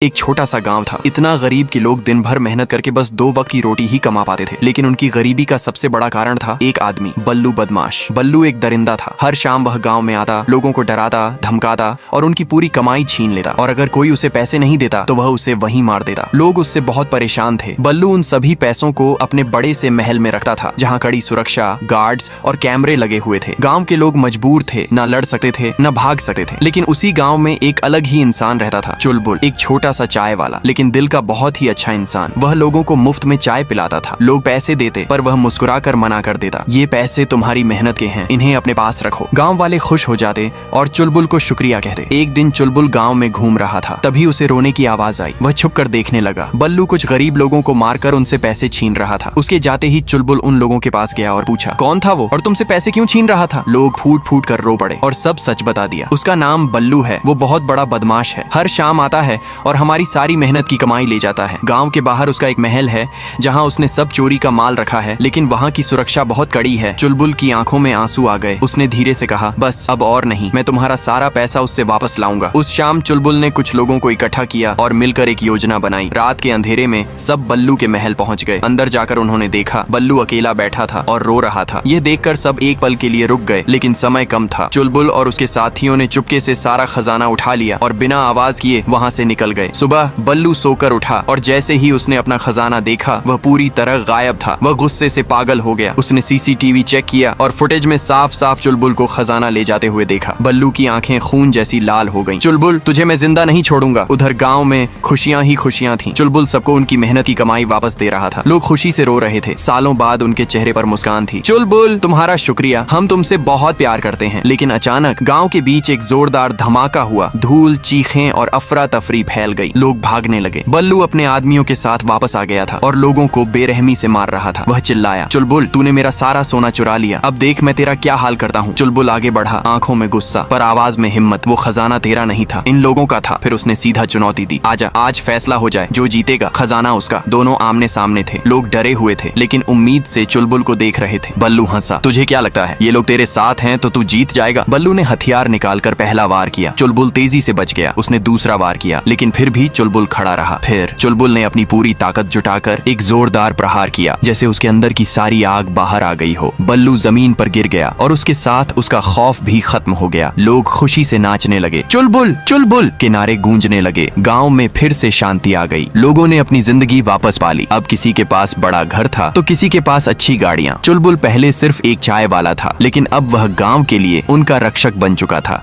एक छोटा सा गांव था। इतना गरीब कि लोग दिन भर मेहनत करके बस 2 वक्त की रोटी ही कमा पाते थे। लेकिन उनकी गरीबी का सबसे बड़ा कारण था एक आदमी, बल्लू बदमाश। बल्लू एक दरिंदा था। हर शाम वह गांव में आता, लोगों को डराता, धमकाता और उनकी पूरी कमाई छीन लेता। और अगर कोई उसे पैसे नहीं देता तो वह उसे वहीं मार देता। लोग उससे बहुत परेशान थे। बल्लू उन सभी पैसों को अपने बड़े से महल में रखता था, जहाँ कड़ी सुरक्षा, गार्ड्स और कैमरे लगे हुए थे। गाँव के लोग मजबूर थे, न लड़ सकते थे न भाग सकते थे। लेकिन उसी गाँव में एक अलग ही इंसान रहता था, चुलबुल, एक छोटा सा चाय वाला, लेकिन दिल का बहुत ही अच्छा इंसान। वह लोगों को मुफ्त में चाय पिलाता था। लोग पैसे देते पर वह मुस्कुराकर मना कर देता। ये पैसे तुम्हारी मेहनत के हैं, इन्हें अपने पास रखो। गांव वाले खुश हो जाते और चुलबुल को शुक्रिया कहते। एक दिन चुलबुल गांव में घूम रहा था, तभी उसे रोने की आवाज आई। वह छुप कर देखने लगा। बल्लू कुछ गरीब लोगों को मारकर उनसे पैसे छीन रहा था। उसके जाते ही चुलबुल उन लोगों के पास गया और पूछा, कौन था वो और तुमसे पैसे क्यों छीन रहा था? लोग फूट फूट कर रो पड़े और सब सच बता दिया। उसका नाम बल्लू है, वो बहुत बड़ा बदमाश है। हर शाम आता है और हमारी सारी मेहनत की कमाई ले जाता है। गांव के बाहर उसका एक महल है, जहां उसने सब चोरी का माल रखा है, लेकिन वहां की सुरक्षा बहुत कड़ी है। चुलबुल की आंखों में आंसू आ गए। उसने धीरे से कहा, बस अब और नहीं, मैं तुम्हारा सारा पैसा उससे वापस लाऊंगा। उस शाम चुलबुल ने कुछ लोगों को इकट्ठा किया और मिलकर एक योजना बनाई। रात के अंधेरे में सब बल्लू के महल पहुंच गए। अंदर जाकर उन्होंने देखा बल्लू अकेला बैठा था और रो रहा था। यह देखकर सब एक पल के लिए रुक गए, लेकिन समय कम था। चुलबुल और उसके साथियों ने चुपके से सारा खजाना उठा लिया और बिना आवाज किए वहां से निकल गए। सुबह बल्लू सोकर उठा और जैसे ही उसने अपना खजाना देखा, वह पूरी तरह गायब था। वह गुस्से से पागल हो गया। उसने सीसीटीवी चेक किया और फुटेज में साफ साफ चुलबुल को खजाना ले जाते हुए देखा। बल्लू की आंखें खून जैसी लाल हो गईं। चुलबुल, तुझे मैं जिंदा नहीं छोड़ूंगा। उधर गांव में खुशियां ही खुशियां थीं। चुलबुल सबको उनकी मेहनत की कमाई वापस दे रहा था। लोग खुशी से रो रहे थे। सालों बाद उनके चेहरे पर मुस्कान थी। चुलबुल, तुम्हारा शुक्रिया, हम तुमसे बहुत प्यार करते हैं। लेकिन अचानक गाँव के बीच एक जोरदार धमाका हुआ। धूल, चीखें और अफरा तफरी फैल गई। लोग भागने लगे। बल्लू अपने आदमियों के साथ वापस आ गया था और लोगों को बेरहमी से मार रहा था। वह चिल्लाया, चुलबुल, तूने मेरा सारा सोना चुरा लिया, अब देख मैं तेरा क्या हाल करता हूँ। चुलबुल आगे बढ़ा, आंखों में गुस्सा पर आवाज में हिम्मत। वो खजाना तेरा नहीं था, इन लोगों का था। फिर उसने सीधा चुनौती दी, आजा, आज फैसला हो जाए, जो जीतेगा खजाना उसका। दोनों आमने सामने थे। लोग डरे हुए थे, लेकिन उम्मीद से चुलबुल को देख रहे थे। बल्लू हंसा, तुझे क्या लगता है ये लोग तेरे साथ हैं तो तू जीत जाएगा? बल्लू ने हथियार निकालकर पहला वार किया। चुलबुल तेजी से बच गया। उसने दूसरा वार किया, लेकिन फिर भी चुलबुल खड़ा रहा। फिर चुलबुल ने अपनी पूरी ताकत जुटाकर एक जोरदार प्रहार किया, जैसे उसके अंदर की सारी आग बाहर आ गई हो। बल्लू जमीन पर गिर गया और उसके साथ उसका खौफ भी खत्म हो गया। लोग खुशी से नाचने लगे। चुलबुल चुलबुल के नारे गूंजने लगे। गांव में फिर से शांति आ गई। लोगों ने अपनी जिंदगी वापस पा ली। अब किसी के पास बड़ा घर था तो किसी के पास अच्छी गाड़ियां। चुलबुल पहले सिर्फ एक चाय वाला था, लेकिन अब वह गांव के लिए उनका रक्षक बन चुका था।